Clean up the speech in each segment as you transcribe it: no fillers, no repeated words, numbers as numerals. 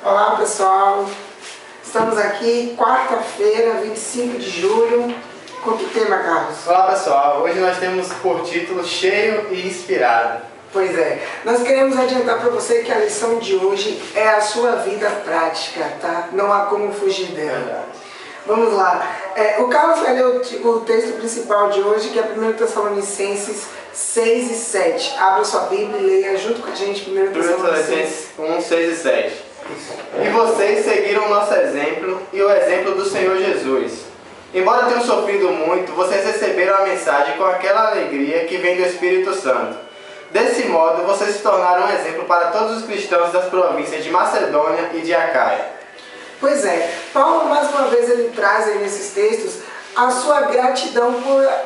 Olá pessoal, estamos aqui quarta-feira, 25 de julho, com que tema, Carlos? Olá pessoal, hoje nós temos por título Cheio e Inspirado. Pois é, nós queremos adiantar para você que a lição de hoje é a sua vida prática, tá? Não há como fugir dela. Verdade. Vamos lá, o Carlos vai ler o texto principal de hoje, que é 1 Tessalonicenses 6 e 7. Abra sua Bíblia e leia junto com a gente 1 Tessalonicenses 1, 6 e 7. E vocês seguiram o nosso exemplo e o exemplo do Senhor Jesus. Embora tenham sofrido muito, vocês receberam a mensagem com aquela alegria que vem do Espírito Santo. Desse modo, vocês se tornaram um exemplo para todos os cristãos das províncias de Macedônia e de Acaia. Pois é, Paulo mais uma vez ele traz aí nesses textos a sua gratidão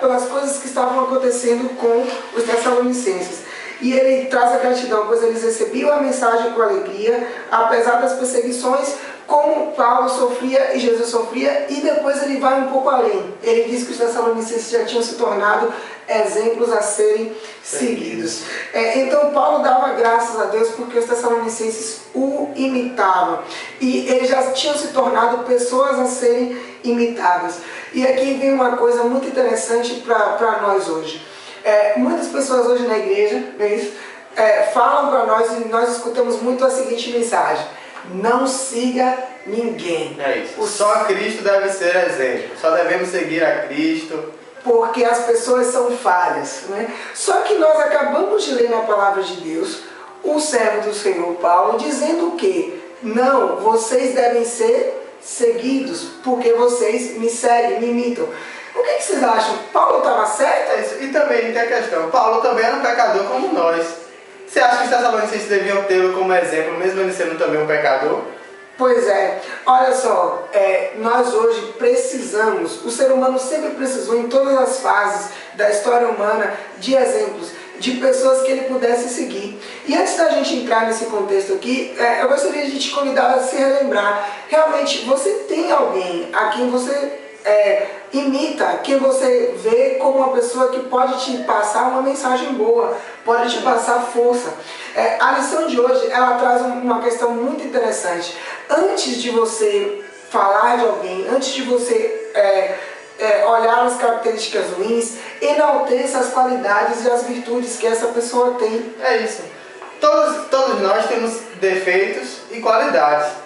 pelas coisas que estavam acontecendo com os tessalonicenses. E ele traz a gratidão, pois eles recebiam a mensagem com alegria, apesar das perseguições, como Paulo sofria e Jesus sofria, e depois ele vai um pouco além. Ele diz que os tessalonicenses já tinham se tornado exemplos a serem seguidos. Então Paulo dava graças a Deus porque os tessalonicenses o imitavam. E eles já tinham se tornado pessoas a serem imitadas. E aqui vem uma coisa muito interessante para nós hoje. Muitas pessoas hoje na igreja falam para nós, e nós escutamos muito a seguinte mensagem: não siga ninguém. É isso. Só Cristo deve ser exemplo. Só devemos seguir a Cristo. Porque as pessoas são falhas, né? Só que nós acabamos de ler na palavra de Deus o servo do Senhor Paulo dizendo o quê? Não, vocês devem ser seguidos, porque vocês me seguem, me imitam. O que vocês acham? Paulo estava certo? É isso. E também tem a questão, Paulo também era um pecador como nós. Você acha que os tessalonicenses deviam tê-lo como exemplo, mesmo ele sendo também um pecador? Pois é, olha só, nós hoje precisamos, o ser humano sempre precisou em todas as fases da história humana de exemplos, de pessoas que ele pudesse seguir. E antes da gente entrar nesse contexto aqui, eu gostaria de te convidar a se relembrar, realmente você tem alguém a quem você imita, quem você vê como uma pessoa que pode te passar uma mensagem boa, pode te passar força. A lição de hoje, ela traz uma questão muito interessante. Antes de você falar de alguém, antes de você olhar as características ruins, enalteça as qualidades e as virtudes que essa pessoa tem. É isso. Todos nós temos defeitos e qualidades.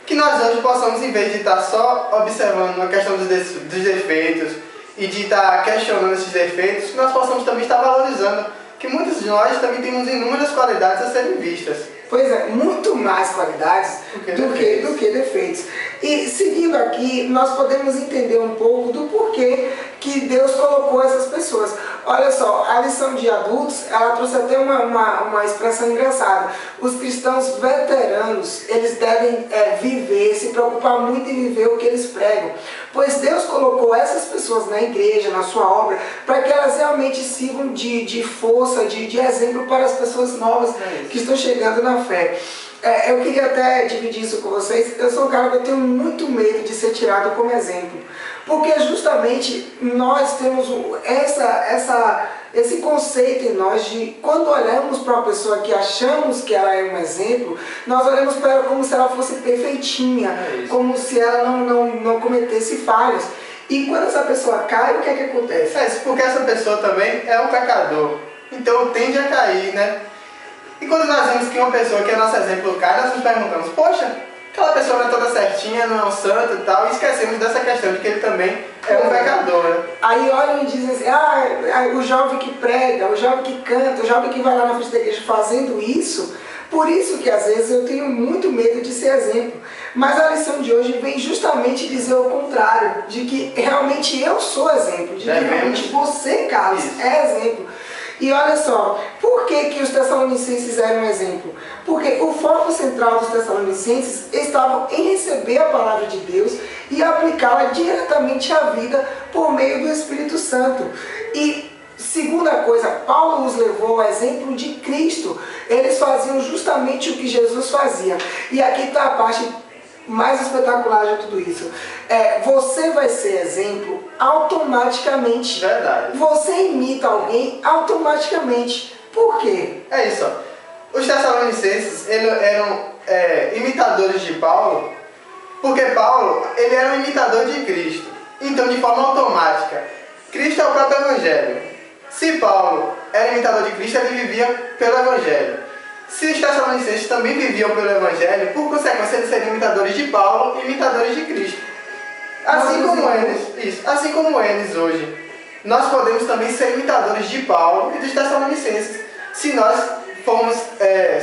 Que nós hoje possamos, em vez de estar só observando a questão dos defeitos e de estar questionando esses defeitos, que nós possamos também estar valorizando que muitos de nós também temos inúmeras qualidades a serem vistas. Pois é, muito mais qualidades do que defeitos. E seguindo aqui, nós podemos entender um pouco do porquê que Deus colocou essas pessoas. Olha só, a lição de adultos, ela trouxe até uma expressão engraçada. Os cristãos veteranos, eles devem viver, se preocupar muito em viver o que eles pregam. Pois Deus colocou essas pessoas na igreja, na sua obra, para que elas realmente sirvam de força, de exemplo para as pessoas novas que estão chegando na fé. Eu queria até dividir isso com vocês. Eu sou um cara que eu tenho muito medo de ser tirado como exemplo. Porque justamente nós temos esse conceito em nós de quando olhamos para uma pessoa que achamos que ela é um exemplo, nós olhamos para ela como se ela fosse perfeitinha, como se ela não cometesse falhas. E quando essa pessoa cai, o que é que acontece? É isso, porque essa pessoa também é um pecador. Então tende a cair, né? E quando nós vemos que uma pessoa que é nosso exemplo cai, nós nos perguntamos, poxa, aquela pessoa não é toda certinha, não é um santo e tal, e esquecemos dessa questão de que ele também é um pecador, né? Aí olham e dizem assim, o jovem que prega, o jovem que canta, o jovem que vai lá na frente da igreja fazendo isso, por isso que às vezes eu tenho muito medo de ser exemplo. Mas a lição de hoje vem justamente dizer o contrário, de que realmente eu sou exemplo, de que realmente você, Carlos, é exemplo. E olha só, por que os tessalonicenses eram um exemplo? Porque o foco central dos tessalonicenses estava em receber a palavra de Deus e aplicá-la diretamente à vida por meio do Espírito Santo. E segunda coisa, Paulo os levou ao exemplo de Cristo. Eles faziam justamente o que Jesus fazia. E aqui está a parte mais espetacular de tudo isso. Você vai ser exemplo automaticamente. Verdade. Você imita alguém automaticamente. Por quê? É isso, ó. Os Tessalonicenses eram imitadores de Paulo, porque Paulo ele era um imitador de Cristo. Então, de forma automática, Cristo é o próprio Evangelho. Se Paulo era imitador de Cristo, ele vivia pelo Evangelho. Se os Tessalonicenses também viviam pelo Evangelho, por consequência, eles seriam imitadores de Paulo e imitadores de Cristo. Assim como eles hoje, nós podemos também ser imitadores de Paulo e dos Tessalonicenses, se nós formos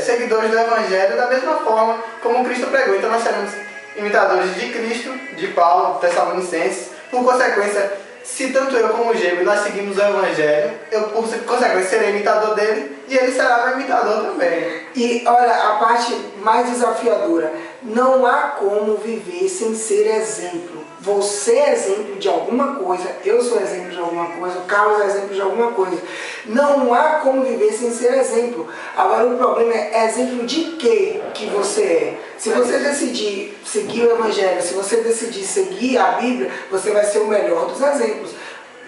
seguidores do Evangelho da mesma forma como Cristo pregou. Então nós seremos imitadores de Cristo, de Paulo, Tessalonicenses. Por consequência, se tanto eu como o Gêmeo nós seguimos o Evangelho, eu por consequência serei imitador dele e ele será meu imitador também. E olha, a parte mais desafiadora, não há como viver sem ser exemplo. Você é exemplo de alguma coisa, eu sou exemplo de alguma coisa, o Carlos é exemplo de alguma coisa. Não há como viver sem ser exemplo. Agora o problema é exemplo de quê que você é. Se você decidir seguir o Evangelho, se você decidir seguir a Bíblia, você vai ser o melhor dos exemplos,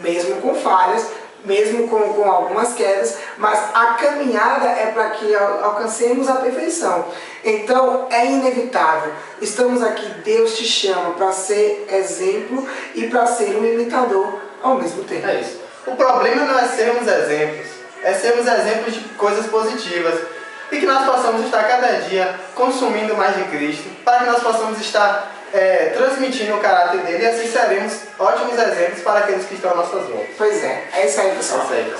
mesmo com falhas, mesmo com algumas quedas, mas a caminhada é para que alcancemos a perfeição. Então é inevitável. Estamos aqui, Deus te chama para ser exemplo e para ser um imitador ao mesmo tempo. É isso. O problema não é sermos exemplos, é sermos exemplos de coisas positivas. E que nós possamos estar cada dia consumindo mais de Cristo, para que nós possamos estar transmitindo o caráter dele, e assim seremos ótimos exemplos para aqueles que estão à nossa volta. Pois é isso aí, pessoal. É isso aí.